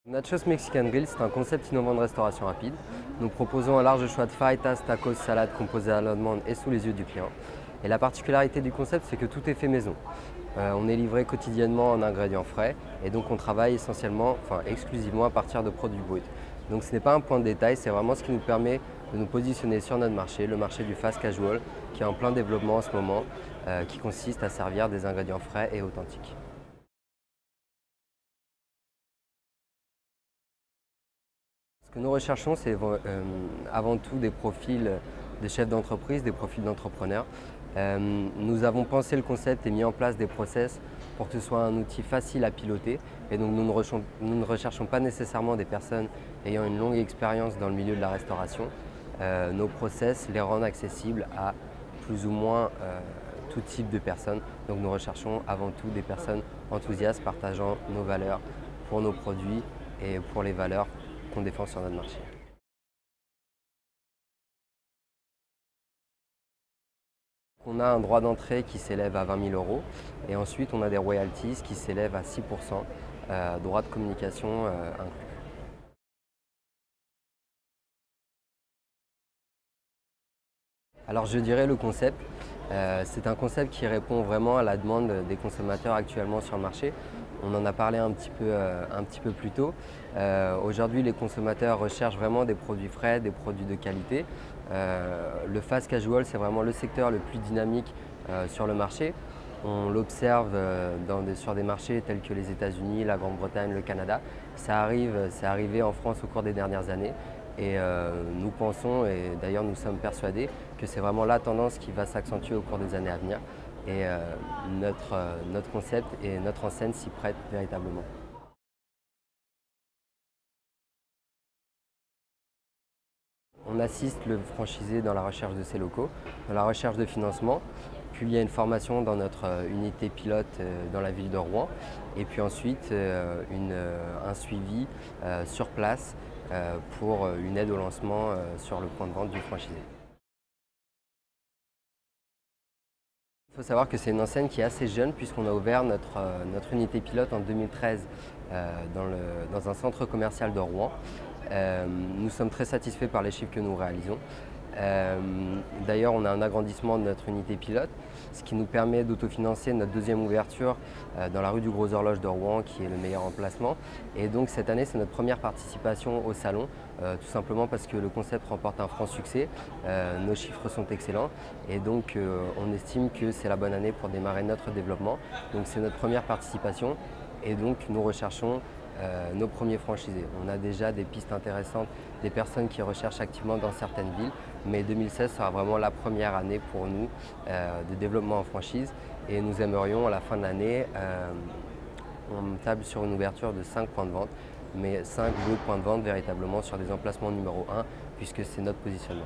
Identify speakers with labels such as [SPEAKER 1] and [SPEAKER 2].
[SPEAKER 1] Nachos Mexican Grill, c'est un concept innovant de restauration rapide. Nous proposons un large choix de fajitas, tacos, salades composés à la demande et sous les yeux du client. Et la particularité du concept, c'est que tout est fait maison. On est livré quotidiennement en ingrédients frais et donc on travaille essentiellement, exclusivement à partir de produits bruts. Donc ce n'est pas un point de détail, c'est vraiment ce qui nous permet de nous positionner sur notre marché, le marché du fast casual, qui est en plein développement en ce moment, qui consiste à servir des ingrédients frais et authentiques. Ce que nous recherchons, c'est avant tout des profils de chefs d'entreprise, des profils d'entrepreneurs. Nous avons pensé le concept et mis en place des process pour que ce soit un outil facile à piloter. Et donc nous ne recherchons pas nécessairement des personnes ayant une longue expérience dans le milieu de la restauration. Nos process les rendent accessibles à plus ou moins tout type de personnes. Donc nous recherchons avant tout des personnes enthousiastes partageant nos valeurs pour nos produits et pour les valeurs qu'on défend sur notre marché. On a un droit d'entrée qui s'élève à 20 000 € et ensuite on a des royalties qui s'élèvent à 6%, droit de communication inclus. Alors je dirais le concept, c'est un concept qui répond vraiment à la demande des consommateurs actuellement sur le marché. On en a parlé un petit peu plus tôt. Aujourd'hui, les consommateurs recherchent vraiment des produits frais, des produits de qualité. Le fast casual, c'est vraiment le secteur le plus dynamique sur le marché. On l'observe sur des marchés tels que les États-Unis, la Grande-Bretagne, le Canada. C'est arrivé en France au cours des dernières années. Et nous pensons, et d'ailleurs nous sommes persuadés, que c'est vraiment la tendance qui va s'accentuer au cours des années à venir. Et notre concept et notre enseigne s'y prêtent véritablement. On assiste le franchisé dans la recherche de ses locaux, dans la recherche de financement, puis il y a une formation dans notre unité pilote dans la ville de Rouen, et puis ensuite un suivi sur place pour une aide au lancement sur le point de vente du franchisé. Il faut savoir que c'est une enseigne qui est assez jeune puisqu'on a ouvert notre unité pilote en 2013 dans un centre commercial de Rouen. Nous sommes très satisfaits par les chiffres que nous réalisons. D'ailleurs, on a un agrandissement de notre unité pilote, ce qui nous permet d'autofinancer notre deuxième ouverture dans la rue du Gros Horloge de Rouen, qui est le meilleur emplacement. Et donc cette année, c'est notre première participation au salon, tout simplement parce que le concept remporte un franc succès. Nos chiffres sont excellents et donc on estime que c'est la bonne année pour démarrer notre développement. Donc c'est notre première participation et donc nous recherchons nos premiers franchisés. On a déjà des pistes intéressantes, des personnes qui recherchent activement dans certaines villes, mais 2016 sera vraiment la première année pour nous de développement en franchise et nous aimerions à la fin de l'année, on table sur une ouverture de 5 points de vente, mais 5 gros points de vente véritablement sur des emplacements numéro 1 puisque c'est notre positionnement.